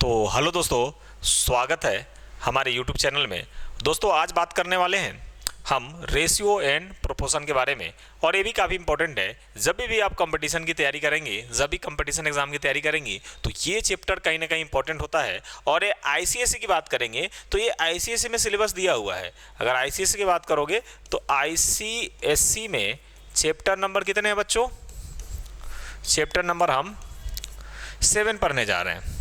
तो हेलो दोस्तों, स्वागत है हमारे YouTube चैनल में। दोस्तों आज बात करने वाले हैं हम रेशियो एंड प्रोपोर्शन के बारे में, और ये भी काफ़ी इंपॉर्टेंट है। जब भी आप कंपटीशन की तैयारी करेंगे, जब भी कंपटीशन एग्जाम की तैयारी करेंगे, तो ये चैप्टर कहीं ना कहीं इंपॉर्टेंट होता है। और ये आईसीएसई की बात करेंगे तो ये आईसीएसई में सिलेबस दिया हुआ है। अगर आईसीएसई की बात करोगे तो आईसीएसई में चैप्टर नंबर कितने हैं बच्चों? चैप्टर नंबर हम 7 पढ़ने जा रहे हैं।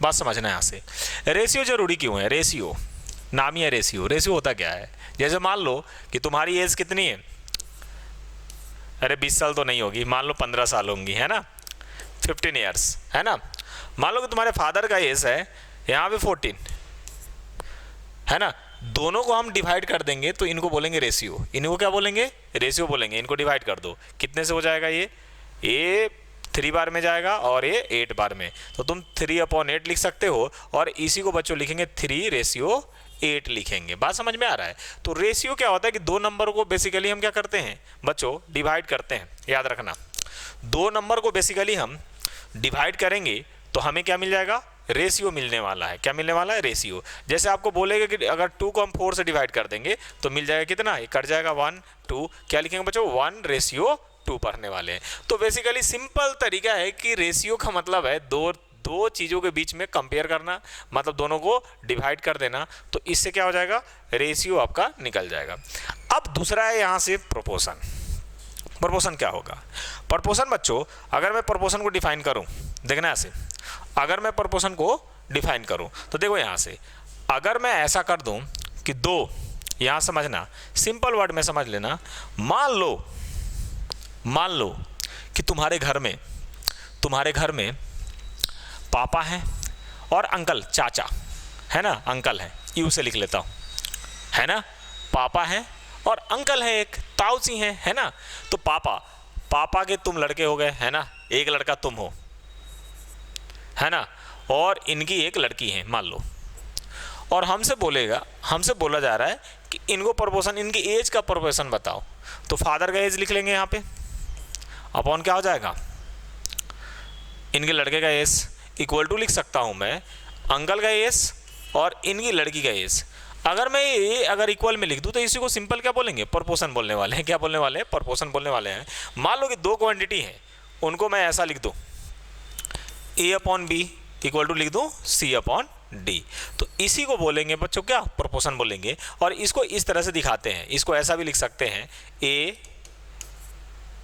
बात समझना है यहाँ से। रेशियो जरूरी क्यों है? रेशियो नाम ही है रेशियो। रेशियो होता क्या है? जैसे मान लो कि तुम्हारी एज कितनी है, अरे 20 साल तो नहीं होगी, मान लो 15 साल होंगी, है ना, 15 ईयर्स, है ना। मान लो कि तुम्हारे फादर का एज है यहाँ पे 14, है ना। दोनों को हम डिवाइड कर देंगे तो इनको बोलेंगे रेशियो। इनको क्या बोलेंगे? रेशियो बोलेंगे। इनको डिवाइड कर दो, कितने से हो जाएगा? ये 3 बार में जाएगा और ये 8 बार में। तो तुम 3/8 लिख सकते हो, और इसी को बच्चों लिखेंगे 3/8 लिखेंगे। बात समझ में आ रहा है? तो रेशियो क्या होता है कि दो नंबर को बेसिकली हम क्या करते हैं बच्चों? डिवाइड करते हैं। याद रखना, दो नंबर को बेसिकली हम डिवाइड करेंगे तो हमें क्या मिल जाएगा? रेशियो मिलने वाला है। क्या मिलने वाला है? रेशियो। जैसे आपको बोलेगा कि अगर 2 को हम 4 से डिवाइड कर देंगे तो मिल जाएगा कितना? ये कट जाएगा 1 2। क्या लिखेंगे बच्चों? 1/2 पढ़ने वाले हैं। तो बेसिकली सिंपल तरीका है कि रेशियो का मतलब है दो चीज़ों के बीच में कंपेयर करना, मतलब दोनों को डिवाइड कर देना। तो इससे क्या हो जाएगा? रेशियो आपका निकल जाएगा। अब दूसरा है यहाँ से प्रोपोर्शन। प्रोपोर्शन क्या होगा? प्रोपोर्शन बच्चों, अगर मैं प्रोपोर्शन को डिफाइन करूँ, देखना ऐसे, अगर मैं प्रोपोर्शन को डिफाइन करूँ तो देखो यहाँ से, अगर मैं ऐसा कर दूँ कि दो, यहाँ समझना, सिंपल वर्ड में समझ लेना। मान लो कि तुम्हारे घर में पापा हैं और अंकल, चाचा, है ना, अंकल हैं, यू से लिख लेता हूँ, है ना। पापा हैं और अंकल है, एक ताऊ जी हैं, है ना। तो पापा के तुम लड़के हो गए, है ना, एक लड़का तुम हो, है ना, और इनकी एक लड़की है मान लो। और हमसे बोला जा रहा है कि इनको प्रोपोर्शन, इनकी एज का प्रोपोर्शन बताओ। तो फादर का एज लिख लेंगे यहाँ पे, अपॉन क्या हो जाएगा? इनके लड़के का एज इक्वल टू लिख सकता हूँ मैं अंकल का एज और इनकी लड़की का एज। अगर मैं ये अगर इक्वल में लिख दूँ तो इसी को सिंपल क्या बोलेंगे? प्रोपोर्शन बोलने वाले हैं। क्या बोलने वाले हैं? प्रोपोर्शन बोलने वाले हैं। मान लो कि दो क्वांटिटी हैं, उनको मैं ऐसा लिख दूँ, A/B इक्वल टू लिख दूँ C/D। तो इसी को बोलेंगे बच्चों क्या? प्रोपोर्शन बोलेंगे। और इसको इस तरह से दिखाते हैं, इसको ऐसा भी लिख सकते हैं,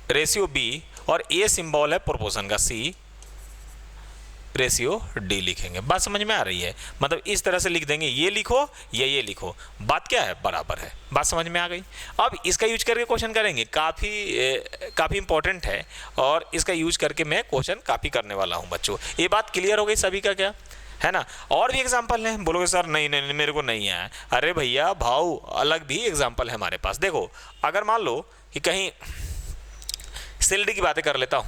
A/B, और A सिंबल है प्रोपोर्शन का, C/D लिखेंगे। बात समझ में आ रही है? मतलब इस तरह से लिख देंगे, ये लिखो या ये लिखो, बात क्या है? बराबर है। बात समझ में आ गई? अब इसका यूज करके क्वेश्चन करेंगे, काफ़ी इंपॉर्टेंट है, और इसका यूज करके मैं क्वेश्चन काफ़ी करने वाला हूँ बच्चों। ये बात क्लियर हो गई सभी का क्या? है ना। और भी एग्जाम्पल हैं। बोलोगे सर नहीं मेरे को नहीं आया। अरे भैया भाव अलग भी एग्जाम्पल है हमारे पास। देखो, अगर मान लो कि कहीं सैलरी की बातें कर लेता हूँ,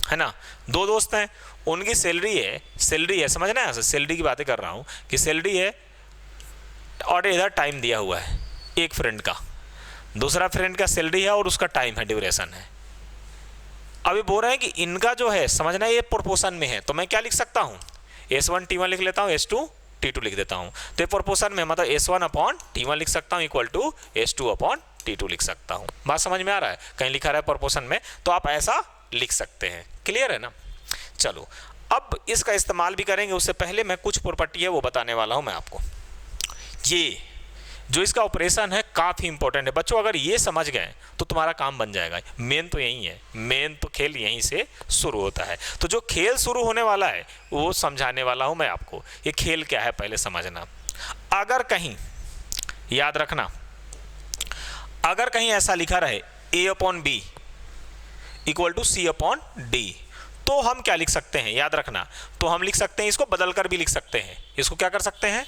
है ना, दो दोस्त हैं, उनकी सैलरी है, समझना है, सैलरी की बातें कर रहा हूँ कि सैलरी है, और इधर टाइम दिया हुआ है, एक फ्रेंड का, दूसरा फ्रेंड का सैलरी है और उसका टाइम है, ड्यूरेशन है। अभी बोल रहे हैं कि इनका जो है, समझना है, ये प्रोपोर्शन में है। तो मैं क्या लिख सकता हूँ? S1T1 लिख लेता हूँ, S2T2 लिख देता हूँ। तो ये प्रोपोर्शन में मतलब S1/T1 लिख सकता हूँ इक्वल टू S2/T2 लिख सकता हूँ। बात समझ में आ रहा है? कहीं लिखा रहा है प्रोपोर्शन में तो आप ऐसा लिख सकते हैं। क्लियर है ना? चलो, अब इसका इस्तेमाल भी करेंगे। उससे पहले मैं कुछ प्रॉपर्टी है वो बताने वाला हूँ मैं आपको। ये जो इसका ऑपरेशन है काफ़ी इंपॉर्टेंट है बच्चों। अगर ये समझ गए तो तुम्हारा काम बन जाएगा। मेन तो यही है, मेन तो खेल यहीं से शुरू होता है। तो जो खेल शुरू होने वाला है वो समझाने वाला हूँ मैं आपको। ये खेल क्या है पहले समझना। अगर कहीं, याद रखना, अगर कहीं ऐसा लिखा रहे A/B इक्वल टू C/D, तो हम क्या लिख सकते हैं? याद रखना, तो हम लिख सकते हैं, इसको बदल कर भी लिख सकते हैं, इसको क्या कर सकते हैं?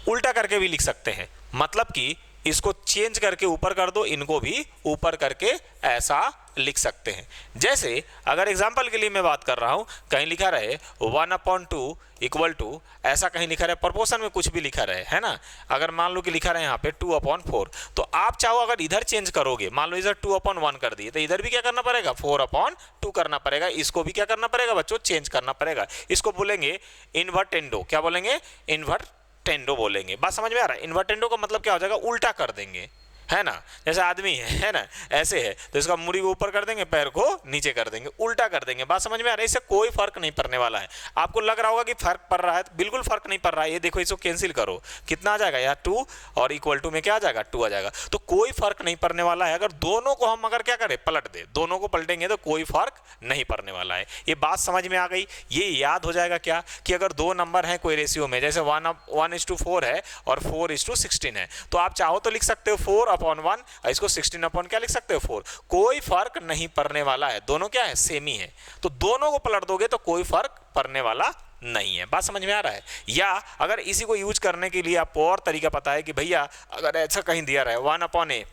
उल्टा करके भी लिख सकते हैं। मतलब कि इसको चेंज करके ऊपर कर दो, इनको भी ऊपर करके ऐसा लिख सकते हैं। जैसे अगर एग्जाम्पल के लिए मैं बात कर रहा हूं, कहीं लिखा रहे 1/2 इक्वल टू, ऐसा कहीं लिखा रहे प्रोपोर्शन में कुछ भी लिखा रहे, है ना। अगर मान लो कि लिखा रहे यहाँ पे 2/4, तो आप चाहो अगर इधर चेंज करोगे, मान लो इधर 2/1 कर दिए, तो इधर भी क्या करना पड़ेगा 4/2 करना पड़ेगा। इसको भी क्या करना पड़ेगा बच्चों, चेंज करना पड़ेगा। इसको बोलेंगे इन्वर्टेंडो। क्या बोलेंगे? इन्वर्टेंडो बोलेंगे। बात समझ में आ रहा है? इन्वर्टेंडो का मतलब क्या हो जाएगा, उल्टा कर देंगे, है ना। जैसे आदमी है ना, ऐसे है तो इसका मुड़ी को ऊपर कर देंगे, पैर को नीचे कर देंगे, उल्टा कर देंगे। बात समझ में आ रहा है? इससे कोई फर्क नहीं पड़ने वाला है। आपको लग रहा होगा कि फर्क पड़ रहा है, तो बिल्कुल फर्क नहीं पड़ रहा है। ये देखो, इसको कैंसिल करो, कितना आ जाएगा यार 2, और इक्वल टू में क्या आ जाएगा 2 आ जाएगा। तो कोई फर्क नहीं पड़ने वाला है। अगर दोनों को हम अगर क्या करें, पलट दे, दोनों को पलटेंगे तो कोई फर्क नहीं पड़ने वाला है। ये बात समझ में आ गई। ये याद हो जाएगा क्या कि अगर दो नंबर हैं कोई रेशियो में, जैसे 1:4 है और 4:16 है, तो आप चाहो तो लिख सकते हो 4/1, इसको 16 क्या लिख सकते हो 4। कोई फर्क नहीं पड़ने वाला है, दोनों क्या है, सेम ही है। तो दोनों को पलट दोगे तो कोई फर्क पड़ने वाला नहीं है। बात समझ में आ रहा है? या अगर इसी को यूज करने के लिए आपको और तरीका पता है कि भैया अगर ऐसा कहीं दिया रहा है 1/a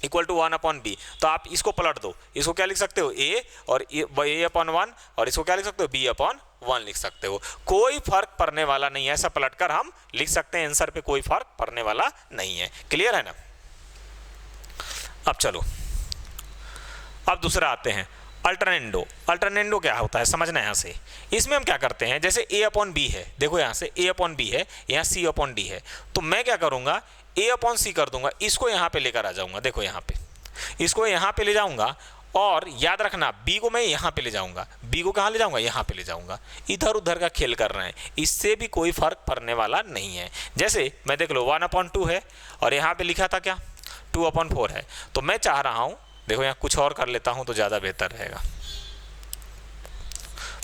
इक्वल टू 1/b, तो आप इसको पलट दो, इसको क्या लिख सकते हो a, और a/1, और इसको क्या लिख सकते हो b/1 लिख सकते हो। कोई फर्क पड़ने वाला नहीं है, ऐसा पलटकर हम लिख सकते हैं, आंसर पे कोई फर्क पड़ने वाला नहीं है। क्लियर है ना? अब चलो, अब दूसरा आते हैं अल्टरनेंडो। अल्टरनेंडो क्या होता है समझना यहाँ से। इसमें हम क्या करते हैं, जैसे a/b है, देखो यहाँ से a/b है, यहाँ c/d है, तो मैं क्या करूँगा a/c कर दूंगा, इसको यहाँ पे लेकर आ जाऊँगा। देखो यहाँ पे इसको यहाँ पे ले जाऊँगा, और याद रखना b को मैं यहाँ पे ले जाऊँगा, b को कहाँ ले जाऊँगा, यहाँ पे ले जाऊँगा। इधर उधर का खेल कर रहे हैं, इससे भी कोई फर्क पड़ने वाला नहीं है। जैसे मैं देख लो 1/2 है और यहाँ पे लिखा था क्या 2/4 है, तो मैं चाह रहा हूँ, देखो यहाँ कुछ और कर लेता हूँ तो ज़्यादा बेहतर रहेगा,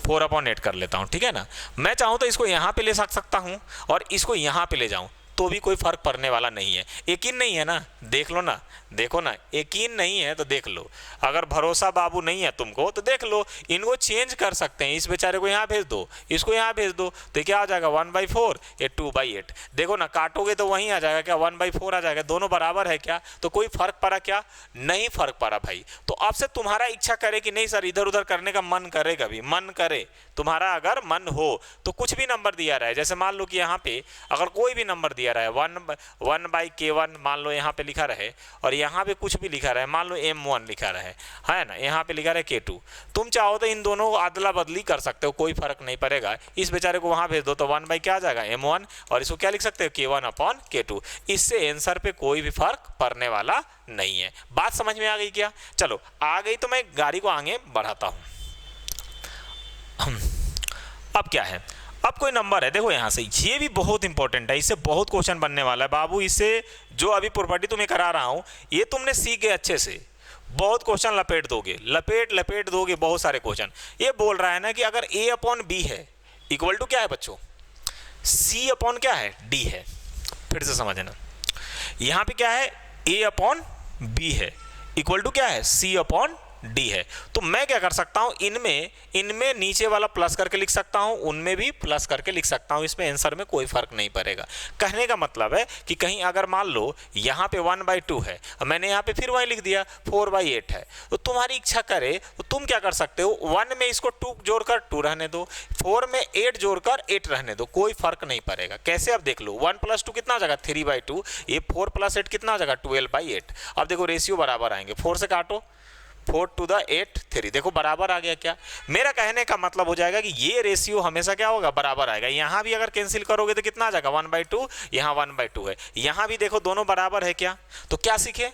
4/8 कर लेता हूँ, ठीक है ना। मैं चाहूँ तो इसको यहाँ पे ले सकता हूँ और इसको यहाँ पे ले जाऊँ, तो भी कोई फर्क पड़ने वाला नहीं है। यकीन नहीं है ना, देख लो ना, देखो ना, यकीन नहीं है तो देख लो। अगर भरोसा बाबू नहीं है तुमको तो देख लो, इनको चेंज कर सकते हैं। इस बेचारे को यहाँ भेज दो, इसको यहाँ भेज दो, तो क्या आ जाएगा 1/4, ये 2/8। देखो ना, काटोगे तो वहीं आ जाएगा क्या, 1/4 आ जाएगा। दोनों बराबर है क्या, तो कोई फर्क पड़ा क्या, नहीं फर्क पड़ा भाई। तो अब से तुम्हारा इच्छा करे कि नहीं सर इधर उधर करने का मन करे, कभी मन करे तुम्हारा, अगर मन हो तो कुछ भी नंबर दिया रहा है, जैसे मान लो कि यहाँ पे अगर कोई भी नंबर दिया रहा है 1/k1 मान लो यहाँ पे लिखा रहे, और यहाँ पे कुछ भी लिखा रहे, मान लो m1 लिखा रहे, है ना, यहाँ पे लिखा रहे k2, तुम चाहो तो इन दोनों को अदला बदली कर सकते हो, कोई फर्क नहीं पड़ेगा। इस बेचारे को वहाँ भेज दो तो 1 क्या आ जाएगा m1, और इसको क्या लिख सकते हो k1/k2। इससे आंसर पे कोई भी फर्क पड़ने वाला नहीं है। बात समझ में आ गई क्या? चलो आ गई तो मैं गाड़ी को आगे बढ़ाता हूँ। अब क्या है, अब कोई नंबर है, देखो यहाँ से, ये भी बहुत इंपॉर्टेंट है, इससे बहुत क्वेश्चन बनने वाला है बाबू। इससे जो अभी प्रॉपर्टी तुम्हें करा रहा हूँ, ये तुमने सीख गए अच्छे से, बहुत क्वेश्चन लपेट दोगे, लपेट दोगे बहुत सारे क्वेश्चन। ये बोल रहा है ना कि अगर a/b है इक्वल टू क्या है बच्चों, c/ क्या है, d है। फिर से समझना, यहाँ पे क्या है, a/b है इक्वल टू क्या है, c/d है। तो मैं क्या कर सकता हूं, इनमें नीचे वाला प्लस करके लिख सकता हूं, उनमें भी प्लस करके लिख सकता हूं, इसमें आंसर में कोई फर्क नहीं पड़ेगा। कहने का मतलब है कि कहीं अगर मान लो यहाँ पे 1/2 है, मैंने यहाँ पे फिर वही लिख दिया 4/8 है, तो तुम्हारी इच्छा करे तो तुम क्या कर सकते हो, 1 में इसको 2 जोड़कर 2 रहने दो, 4 में 8 जोड़कर 8 रहने दो, कोई फर्क नहीं पड़ेगा। कैसे, अब देख लो 1 + 2 कितना हो जाएगा 3/2, ये 4 + 8 कितना हो जाएगा 12/8। अब देखो रेशियो बराबर आएंगे, 4 से काटो, 4 to the 8 3, देखो बराबर आ गया क्या। मेरा कहने का मतलब हो जाएगा कि ये रेशियो हमेशा क्या होगा, बराबर आएगा। यहाँ भी अगर कैंसिल करोगे तो कितना आ जाएगा 1/2, यहाँ 1/2 है, यहाँ भी देखो दोनों बराबर है क्या। तो क्या सीखे,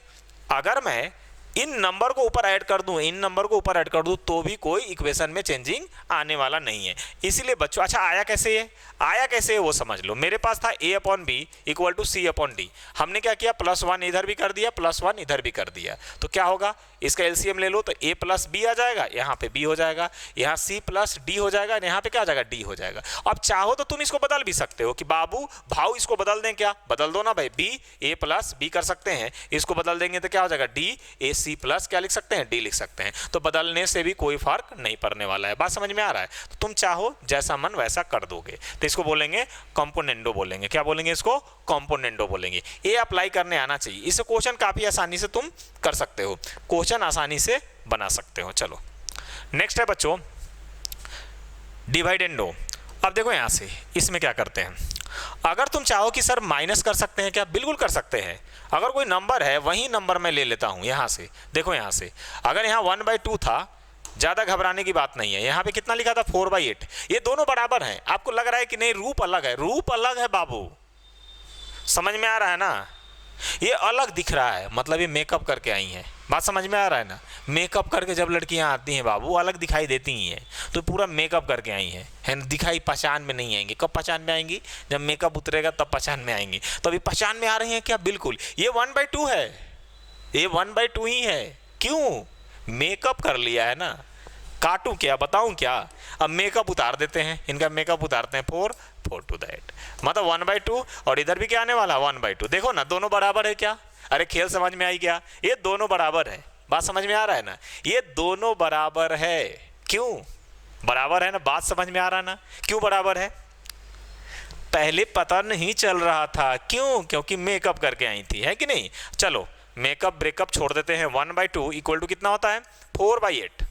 अगर मैं इन नंबर को ऊपर ऐड कर दूं, इन नंबर को ऊपर ऐड कर दूं, तो भी कोई इक्वेशन में चेंजिंग आने वाला नहीं है। इसीलिए बच्चों, अच्छा आया कैसे ये, आया कैसे है वो समझ लो। मेरे पास था a/b इक्वल टू c/d, हमने क्या किया +1 इधर भी कर दिया, +1 इधर भी कर दिया, तो क्या होगा इसका एलसीएम ले लो तो a प्लस बी आ जाएगा, यहाँ पे b हो जाएगा, यहाँ c प्लस d हो जाएगा, यहाँ पे क्या आ जाएगा d हो जाएगा। अब चाहो तो तुम इसको बदल भी सकते हो कि बाबू भाव इसको बदल दें, क्या बदल दो ना भाई, b a प्लस b कर सकते हैं, इसको बदल देंगे तो क्या हो जाएगा d a c प्लस क्या लिख सकते हैं d लिख सकते हैं। तो बदलने से भी कोई फर्क नहीं पड़ने वाला है। बात समझ में आ रहा है? तो तुम चाहो जैसा मन वैसा कर दोगे। तो इसको बोलेंगे कंपोनेंडो बोलेंगे। क्या बोलेंगे इसको? कंपोनेंडो बोलेंगे। ये अप्लाई करने आना चाहिए। इसे क्वेश्चन काफी आसानी से तुम कर सकते हो, क्वेश्चन आसानी से बना सकते हो। चलो नेक्स्ट है बच्चों डिवाइडेंडो। अब देखो यहां से इसमें क्या करते हैं, अगर तुम चाहो कि सर माइनस कर सकते हैं क्या, बिल्कुल कर सकते हैं। अगर कोई नंबर है वही नंबर मैं ले लेता हूं यहां से। देखो यहां से अगर यहाँ 1/2 था, ज़्यादा घबराने की बात नहीं है। यहाँ पे कितना लिखा था 4/8, ये दोनों बराबर हैं। आपको लग रहा है कि नहीं रूप अलग है, रूप अलग है बाबू, समझ में आ रहा है ना? ये अलग दिख रहा है, मतलब ये मेकअप करके आई हैं। बात समझ में आ रहा है ना? मेकअप करके जब लड़कियां आती हैं बाबू अलग दिखाई देती ही हैं, तो पूरा मेकअप करके आई हैं, है ना? दिखाई पहचान में नहीं आएंगी। कब पहचान में आएंगी? जब मेकअप उतरेगा तब पहचान में आएंगी। तो अभी पहचान में आ रही हैं क्या? बिल्कुल। ये 1/2 है, ये 1/2 ही है। क्यों? मेकअप कर लिया है ना। काटूं क्या, बताऊं क्या? अब मेकअप उतार देते हैं, इनका मेकअप उतारते हैं 4 to the 8, मतलब 1/2। और इधर भी क्या आने वाला 1/2। देखो ना दोनों बराबर है क्या? अरे खेल समझ में आई क्या? ये दोनों बराबर है। बात समझ में आ रहा है ना? ये दोनों बराबर है। क्यों बराबर है ना? बात समझ में आ रहा है ना? क्यों बराबर है? पहले पता नहीं चल रहा था, क्यों? क्योंकि मेकअप करके आई थी, है कि नहीं? चलो मेकअप ब्रेकअप छोड़ देते हैं। 1/2 इक्वल टू कितना होता है? 4/8।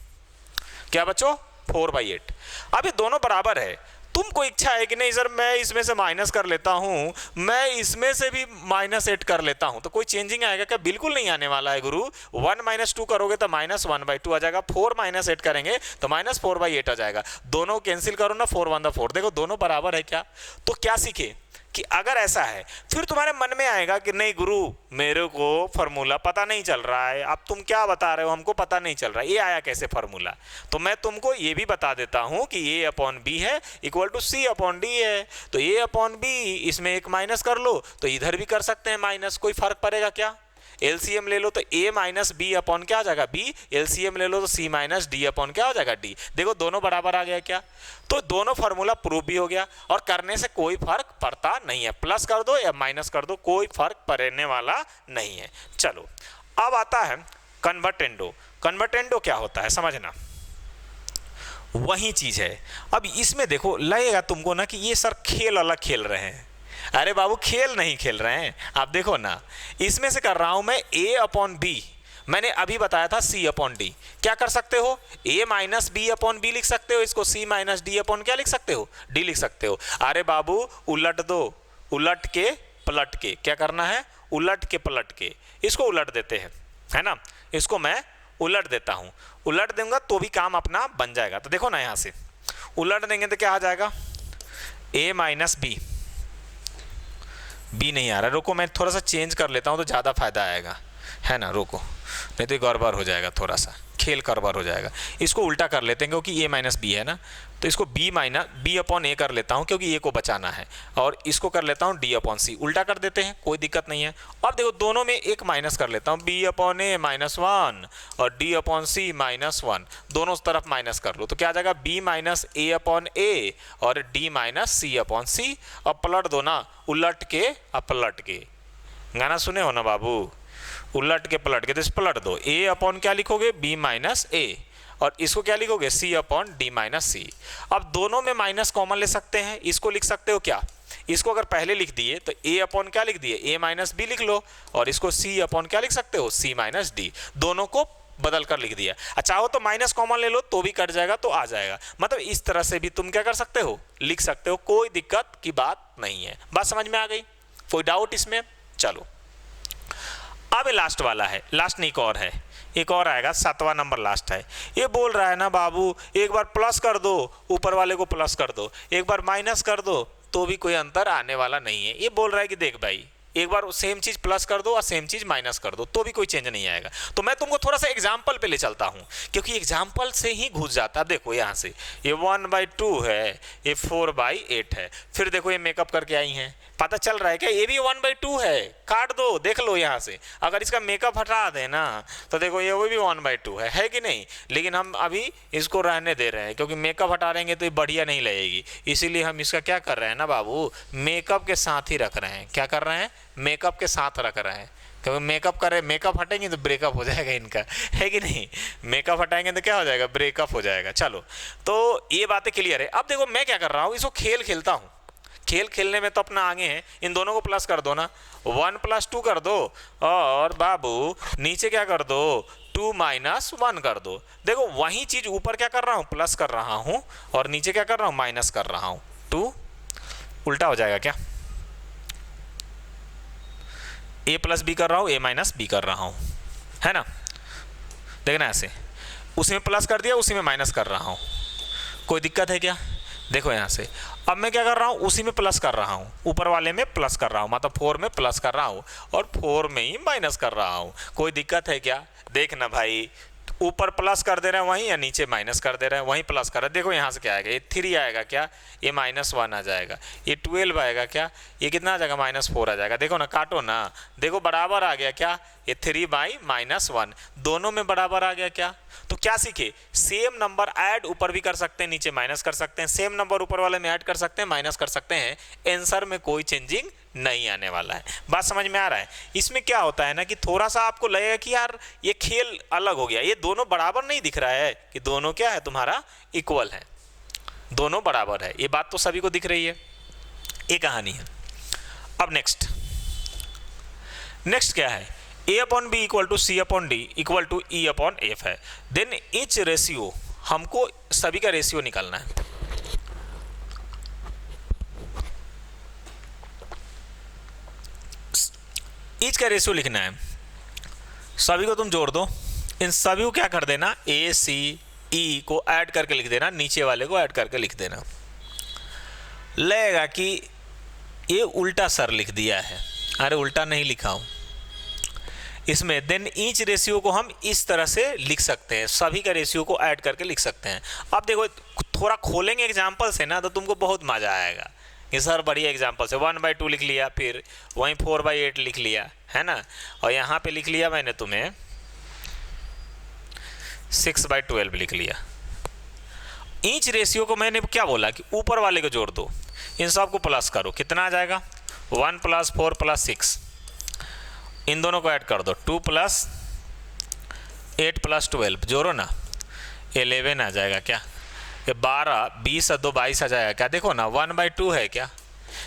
क्या बच्चों? 4/8। अब ये दोनों बराबर है। तुमको इच्छा है कि नहीं सर मैं इसमें से माइनस कर लेता हूं, मैं इसमें से भी -8 कर लेता हूं, तो कोई चेंजिंग आएगा क्या? बिल्कुल नहीं आने वाला है गुरु। 1 - 2 करोगे तो -1/2 आ जाएगा, 4 - 8 करेंगे तो -4/8 आ जाएगा। दोनों कैंसिल करो ना, 4 1 4। देखो दोनों बराबर है क्या? तो क्या सीखे कि अगर ऐसा है फिर तुम्हारे मन में आएगा कि नहीं गुरु मेरे को फार्मूला पता नहीं चल रहा है। अब तुम क्या बता रहे हो, हमको पता नहीं चल रहा है, ये आया कैसे फार्मूला? तो मैं तुमको ये भी बता देता हूं कि A/B है इक्वल टू C/D है। तो A/B इसमें एक माइनस कर लो तो इधर भी कर सकते हैं माइनस, कोई फर्क पड़ेगा क्या? एलसीएम ले लो तो A - B अपॉन क्या आ जाएगा B, एलसीएम ले लो तो C - D अपॉन क्या हो जाएगा D। देखो दोनों बराबर आ गया क्या? तो दोनों फार्मूला प्रूव भी हो गया और करने से कोई फर्क पड़ता नहीं है। प्लस कर दो या माइनस कर दो, कोई फर्क पड़ने वाला नहीं है। चलो अब आता है कन्वर्टेंडो। कन्वर्टेंडो क्या होता है समझना, वही चीज है। अब इसमें देखो लगेगा तुमको ना कि ये सर खेल अलग खेल रहे हैं। अरे बाबू खेल नहीं खेल रहे हैं, आप देखो ना इसमें से कर रहा हूं मैं A/B, मैंने अभी बताया था C/D। क्या कर सकते हो? A - B/B लिख सकते हो, इसको C - D अपॉन क्या लिख सकते हो? D लिख सकते हो। अरे बाबू उलट दो, उलट के पलट के। क्या करना है? उलट के पलट के। इसको उलट देते हैं, है ना? इसको मैं उलट देता हूं, उलट दूंगा तो भी काम अपना बन जाएगा। तो देखो ना यहां से उलट देंगे तो क्या आ जाएगा? A - B नहीं आ रहा, रुको मैं थोड़ा सा चेंज कर लेता हूं तो ज़्यादा फायदा आएगा, है ना? रुको नहीं तो गड़बड़ हो जाएगा, थोड़ा सा खेल गड़बड़ हो जाएगा। इसको उल्टा कर लेते हैं क्योंकि A - B है ना, तो इसको B/A कर लेता हूं क्योंकि A को बचाना है, और इसको कर लेता हूं D/C। उल्टा कर देते हैं, कोई दिक्कत नहीं है। अब देखो दोनों में एक माइनस कर लेता हूं, B/A -1 और D/C -1, दोनों तरफ माइनस कर लो तो क्या आ जाएगा? B - A/A और D - C/C। अब पलट दो ना, उलट के अब पलट के। गाना सुने हो ना बाबू? उलट के पलट के, तो इस पलट दो। A/ क्या लिखोगे? B - A, और इसको क्या लिखोगे? C/D - C। अब दोनों में माइनस कॉमन ले सकते हैं, इसको लिख सकते हो क्या? इसको अगर पहले लिख दिए तो A/ क्या लिख दिए? A - B लिख लो, और इसको C/ क्या लिख सकते हो? C - D। दोनों को बदल कर लिख दिया। अच्छा हो तो माइनस कॉमन ले लो तो भी कट जाएगा, तो आ जाएगा। मतलब इस तरह से भी तुम क्या कर सकते हो? लिख सकते हो, कोई दिक्कत की बात नहीं है। बात समझ में आ गई? कोई डाउट इसमें? चलो अब लास्ट वाला है, लास्ट नहीं एक और है, एक और आएगा 7वां नंबर लास्ट है। ये बोल रहा है ना बाबू एक बार प्लस कर दो, ऊपर वाले को प्लस कर दो, एक बार माइनस कर दो तो भी कोई अंतर आने वाला नहीं है। ये बोल रहा है कि देख भाई एक बार सेम चीज प्लस कर दो और सेम चीज माइनस कर दो तो भी कोई चेंज नहीं आएगा। तो मैं तुमको थोड़ा सा एग्जांपल पे ले चलता हूं क्योंकि एग्जांपल से ही घुस जाता है। देखो यहां से ये 1/2 है, ये 4/8 है, फिर देखो ये मेकअप करके आई हैं, पता चल रहा है क्या? ये भी 1/2 है, काट दो, देख लो यहाँ से। अगर इसका मेकअप हटा दें ना तो देखो ये वो भी 1/2 है कि नहीं, लेकिन हम अभी इसको रहने दे रहे हैं क्योंकि मेकअप हटा देंगे तो ये बढ़िया नहीं लगेगी, इसीलिए हम इसका क्या कर रहे हैं ना बाबू, मेकअप के साथ ही रख रहे हैं। क्या कर रहे हैं, मेकअप के साथ रख रहे हैं, क्योंकि मेकअप हटेंगे तो ब्रेकअप हो जाएगा इनका, है कि नहीं, मेकअप हटाएंगे तो क्या हो जाएगा, ब्रेकअप हो जाएगा। चलो तो ये बातें क्लियर है। अब देखो मैं क्या कर रहा हूँ, इसको खेल खेलता हूँ, खेल खेलने में तो अपना आगे है, इन दोनों को प्लस कर दो ना, 1 + 2 कर दो, और बाबू नीचे क्या कर दो, 2 - 1 कर दो। देखो वही चीज ऊपर क्या कर रहा हूँ, प्लस कर रहा हूँ, और नीचे क्या कर रहा हूँ, माइनस कर रहा हूँ। 2 उल्टा हो जाएगा क्या, a + b कर रहा हूँ, a - b कर रहा हूँ, है ना। देखना ऐसे, उसी में प्लस कर दिया, उसी में माइनस कर रहा हूँ, कोई दिक्कत है क्या। देखो यहाँ से अब मैं क्या कर रहा हूँ, उसी में प्लस कर रहा हूँ, ऊपर वाले में प्लस कर रहा हूँ, मतलब 4 में प्लस कर रहा हूँ और 4 में ही माइनस कर रहा हूँ। कोई दिक्कत है क्या, देखना भाई, ऊपर प्लस कर दे रहे हैं वहीं, या नीचे माइनस कर दे रहे हैं वहीं प्लस कर रहे हैं। देखो यहाँ से क्या आएगा, ये 3 आएगा क्या, ये -1 आ जाएगा, ये 12 आएगा क्या, ये कितना आ जाएगा, -4 आ जाएगा। देखो ना, काटो ना, देखो बराबर आ गया क्या, ये 3/-1 दोनों में बराबर आ गया क्या। तो क्या सीखे, सेम नंबर ऐड ऊपर भी कर सकते हैं, नीचे माइनस कर सकते हैं, सेम नंबर ऊपर वाले में ऐड कर सकते हैं, माइनस कर सकते हैं, आंसर में कोई चेंजिंग नहीं आने वाला है। बात समझ में आ रहा है। इसमें क्या होता है ना कि थोड़ा सा आपको लगेगा कि यार ये खेल अलग हो गया, ये दोनों बराबर नहीं दिख रहा है, कि दोनों क्या है तुम्हारा, इक्वल है, दोनों बराबर है, ये बात तो सभी को दिख रही है, ये कहानी है। अब नेक्स्ट क्या है, a/b = c/d = e/f है। देन ईच रेशियो, हमको सभी का रेशियो निकालना है। ईच का रेशियो लिखना है, सभी को तुम जोड़ दो, इन सभी को क्या कर देना, a c e को ऐड करके लिख देना, नीचे वाले को ऐड करके लिख देना। लगेगा कि ये उल्टा सर लिख दिया है, अरे उल्टा नहीं लिखा हूं इसमें। देन ईच रेशियो को हम इस तरह से लिख सकते हैं, सभी का रेशियो को ऐड करके लिख सकते हैं। अब देखो थोड़ा खोलेंगे एग्जाम्पल से ना तो तुमको बहुत मजा आएगा कि सर बढ़िया एग्जाम्पल से 1/2 लिख लिया, फिर वहीं 4/8 लिख लिया, है ना, और यहाँ पे लिख लिया मैंने तुम्हें 6/12 लिख लिया। ईच रेशियो को मैंने क्या बोला कि ऊपर वाले को जोड़ दो, इन सब को प्लस करो, कितना आ जाएगा, 1 + 4 + 6, इन दोनों को ऐड कर दो, 2 + 8 + 12 जोड़ो ना, 11 आ जाएगा क्या, ये 12, 20 और 2 22 आ जाएगा क्या। देखो ना 1/2 है क्या,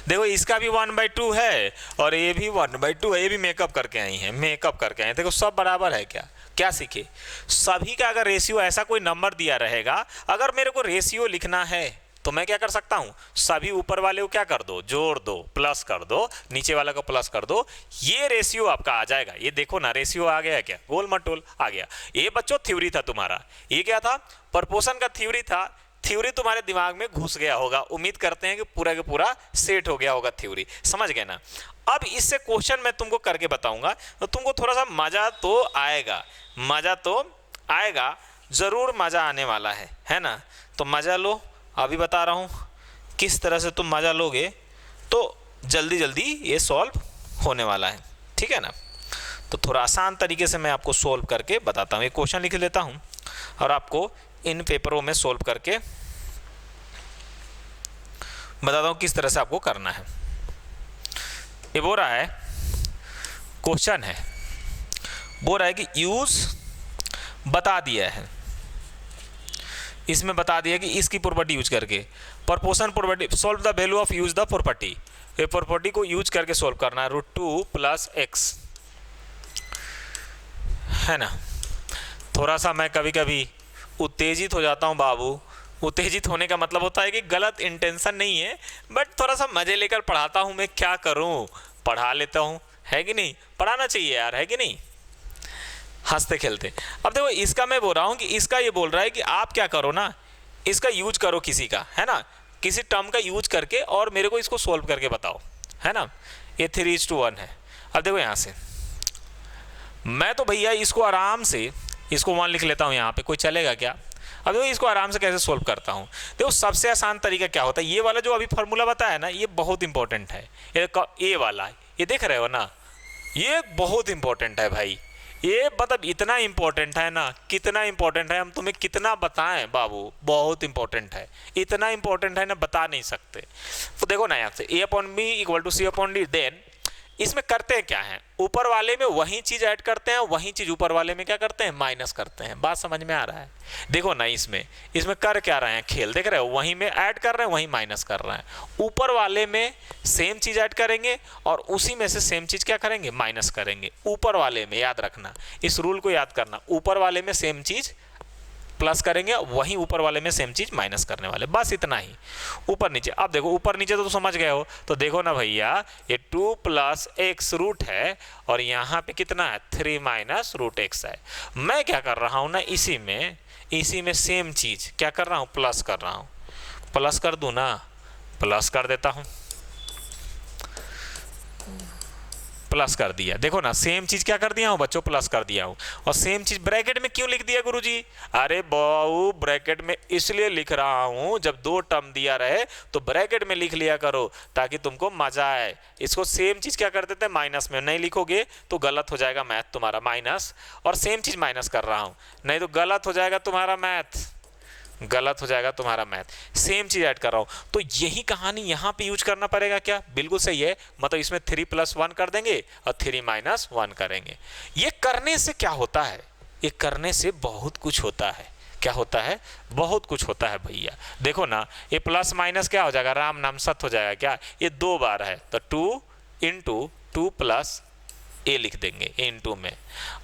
देखो इसका भी 1/2 है और ये भी 1/2 है, ये भी मेकअप करके आई है, मेकअप करके आई, देखो सब बराबर है क्या। क्या सीखे, सभी का अगर रेशियो ऐसा कोई नंबर दिया रहेगा, अगर मेरे को रेशियो लिखना है तो मैं क्या कर सकता हूं, सभी ऊपर वाले को क्या कर दो, जोड़ दो, प्लस कर दो, नीचे वाला को प्लस कर दो, ये रेशियो आपका आ जाएगा। ये देखो ना रेशियो आ गया क्या, गोल मटोल आ गया। ये बच्चों थ्योरी था तुम्हारा, ये क्या था, प्रपोर्शन का थ्योरी था। थ्योरी तुम्हारे दिमाग में घुस गया होगा, उम्मीद करते हैं कि पूरा का पूरा सेट हो गया होगा थ्योरी, समझ गए ना। अब इससे क्वेश्चन मैं तुमको करके बताऊंगा तो तुमको थोड़ा सा मजा तो आएगा, मजा तो आएगा, जरूर मजा आने वाला है ना। तो मजा लो, अभी बता रहा हूं किस तरह से तुम मजा लोगे तो जल्दी जल्दी ये सॉल्व होने वाला है, ठीक है ना। तो थोड़ा आसान तरीके से मैं आपको सॉल्व करके बताता हूँ। एक क्वेश्चन लिख लेता हूँ और आपको इन पेपरों में सॉल्व करके बताता हूँ किस तरह से आपको करना है। ये बोल रहा है, क्वेश्चन है, बोल रहा है कि यूज बता दिया है, इसमें बता दिया कि इसकी प्रॉपर्टी यूज करके proportion property solve the value of use the property, ये प्रॉपर्टी को यूज करके सॉल्व करना है। √2 + x, है ना। थोड़ा सा मैं कभी कभी उत्तेजित हो जाता हूँ बाबू, उत्तेजित होने का मतलब होता है कि गलत इंटेंशन नहीं है, बट थोड़ा सा मजे लेकर पढ़ाता हूँ, मैं क्या करूँ, पढ़ा लेता हूँ, है कि नहीं, पढ़ाना चाहिए यार, है कि नहीं, हंसते खेलते। अब देखो इसका मैं बोल रहा हूँ कि इसका ये बोल रहा है कि आप क्या करो ना, इसका यूज करो किसी का, है ना, किसी टर्म का यूज करके और मेरे को इसको सोल्व करके बताओ, है ना। ये 3:1 है। अब देखो यहाँ से मैं तो भैया इसको आराम से इसको 1 लिख लेता हूँ यहाँ पे, कोई चलेगा क्या। अब देखो इसको आराम से कैसे सोल्व करता हूँ। देखो सबसे आसान तरीका क्या होता है, ये वाला जो अभी फार्मूला बताया ना, ये बहुत इंपॉर्टेंट है। ये वाला ये देख रहे हो ना, ये बहुत इंपॉर्टेंट है भाई, ये मतलब इतना इंपॉर्टेंट है ना, कितना इंपॉर्टेंट है हम तुम्हें कितना बताएं बाबू, बहुत इंपॉर्टेंट है, इतना इंपॉर्टेंट है ना बता नहीं सकते। तो देखो ना यहाँ से a upon B equal to C upon D, then इसमें करते हैं क्या है, ऊपर वाले में वही चीज ऐड करते हैं, वही चीज ऊपर वाले में क्या करते हैं, माइनस करते हैं। बात समझ में आ रहा है? देखो ना इसमें कर क्या रहे हैं, खेल देख रहे हो, वहीं में ऐड कर रहे हैं, वहीं माइनस कर रहे हैं। ऊपर वाले में सेम चीज ऐड करेंगे और उसी में से सेम चीज क्या करेंगे, माइनस करेंगे। ऊपर वाले में याद रखना, इस रूल को याद करना, ऊपर वाले में सेम चीज प्लस करेंगे, वहीं ऊपर वाले में सेम चीज माइनस करने वाले, बस इतना ही। ऊपर नीचे, अब देखो ऊपर नीचे तो समझ गए हो, तो देखो ना भैया ये 2 प्लस एक्स रूट है और यहाँ पे कितना है 3 माइनस रूट एक्स है। मैं क्या कर रहा हूँ ना, इसी में सेम चीज क्या कर रहा हूँ, प्लस कर रहा हूँ। प्लस कर दूं ना, प्लस कर देता हूँ, प्लस कर दिया। देखो ना सेम चीज क्या कर दिया हूं बच्चों, प्लस कर दिया हूं। और सेम चीज ब्रैकेट में क्यों लिख दिया गुरुजी? अरे बाबू ब्रैकेट में इसलिए लिख रहा हूं, जब दो टर्म दिया रहे तो ब्रैकेट में लिख लिया करो ताकि तुमको मजा आए। इसको सेम चीज क्या कर देते हैं, माइनस में। नहीं लिखोगे तो गलत हो जाएगा मैथ तुम्हारा, माइनस और सेम चीज माइनस कर रहा हूं, नहीं तो गलत हो जाएगा तुम्हारा मैथ, गलत हो जाएगा तुम्हारा मैथ। सेम चीज ऐड कर रहा हूं, तो यही कहानी यहां पे यूज करना पड़ेगा क्या? बिल्कुल सही है, मतलब इसमें 3 + 1 कर देंगे और 3 - 1 करेंगे। ये करने से क्या होता है, ये करने से बहुत कुछ होता है। क्या होता है? बहुत कुछ होता है भैया। देखो ना ये प्लस माइनस क्या हो जाएगा, राम नाम सत हो जाएगा। क्या ये 2 बार है तो 2 × 2 + ए लिख देंगे इनटू में।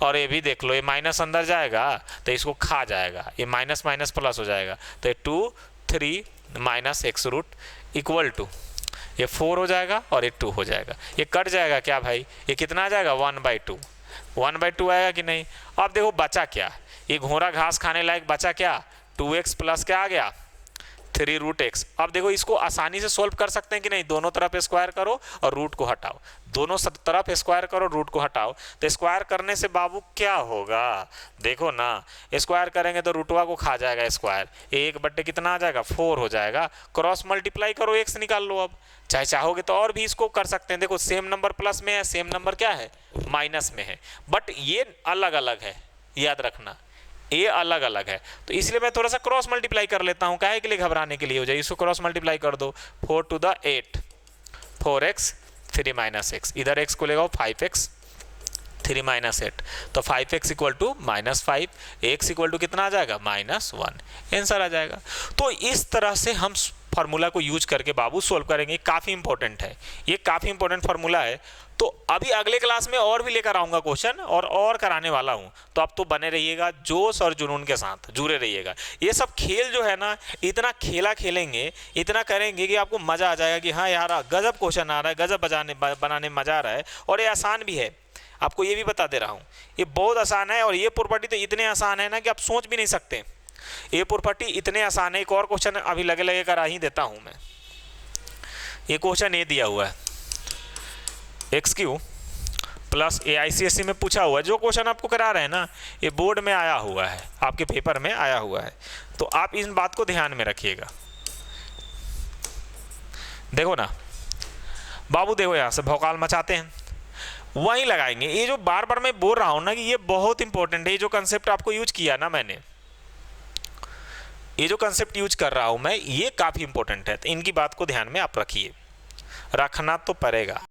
और ये भी देख लो, ये माइनस अंदर जाएगा तो इसको खा जाएगा, ये माइनस माइनस प्लस हो जाएगा, तो ये 2 3 minus x root equal to ये 4 हो जाएगा और ये 2 हो जाएगा। ये कट जाएगा क्या भाई, ये कितना आ जाएगा 1/2, 1/2 आएगा कि नहीं। अब देखो बचा क्या, ये घोड़ा घास खाने लायक बचा क्या, 2x प्लस क्या आ गया 3√x। अब देखो इसको आसानी से सोल्व कर सकते हैं कि नहीं, दोनों तरफ स्क्वायर करो और रूट को हटाओो, दोनों तरफ स्क्वायर करो रूट को हटाओ। तो स्क्वायर करने से बाबू क्या होगा, देखो ना स्क्वायर करेंगे तो रूटवा को खा जाएगा स्क्वायर, 1/, कितना आ जाएगा 4 हो जाएगा। क्रॉस मल्टीप्लाई करो, x निकाल लो। अब चाहे चाहोगे तो और भी इसको कर सकते हैं। देखो सेम नंबर प्लस में है, सेम नंबर क्या है माइनस में है, बट ये अलग अलग है, याद रखना ये अलग अलग है। तो इसलिए मैं थोड़ा सा क्रॉस मल्टीप्लाई कर लेता हूँ, काहे के लिए घबराने के लिए हो जाए। इसको क्रॉस मल्टीप्लाई कर दो, 4 to the 8 4x 3 - x, इधर x को ले जाओ 5x 3 - 8, तो 5x = -5, x = कितना आ जाएगा -1, आंसर आ जाएगा। तो इस तरह से हम फार्मूला को यूज करके बाबू सोल्व करेंगे। काफ़ी इंपॉर्टेंट है ये, काफ़ी इंपॉर्टेंट फार्मूला है। तो अभी अगले क्लास में और भी लेकर आऊँगा क्वेश्चन और कराने वाला हूँ, तो आप तो बने रहिएगा, जोश और जुनून के साथ जुड़े रहिएगा। ये सब खेल जो है ना, इतना खेला खेलेंगे, इतना करेंगे कि आपको मज़ा आ जाएगा कि हाँ यार गजब क्वेश्चन आ रहा है, गजब बनाने में मज़ा आ रहा है। और ये आसान भी है, आपको ये भी बता दे रहा हूँ, ये बहुत आसान है। और ये प्रॉपर्टी तो इतने आसान है ना कि आप सोच भी नहीं सकते। ये प्रॉपर्टी इतने आसान है। एक और क्वेश्चन अभी लगे करा ही देता हूं मैं। ये क्वेश्चन ये दिया हुआ है, x³ प्लस AICSE में पूछा हुआ है। जो क्वेश्चन आपको करा रहे हैं ना, ये बोर्ड में आया हुआ है, आपके पेपर में आया हुआ है, तो आप इस बात को ध्यान में रखिएगा। देखो ना बाबू, देखो यहां से भौकाल मचाते हैं, वहीं लगाएंगे। ये जो बार बार मैं बोल रहा हूं ना कि ये बहुत इंपॉर्टेंट है, ये जो कंसेप्ट आपको यूज किया ना मैंने, ये जो कंसेप्ट यूज कर रहा हूं मैं, ये काफी इंपॉर्टेंट है। तो इनकी बात को ध्यान में आप रखिए, रखना तो पड़ेगा।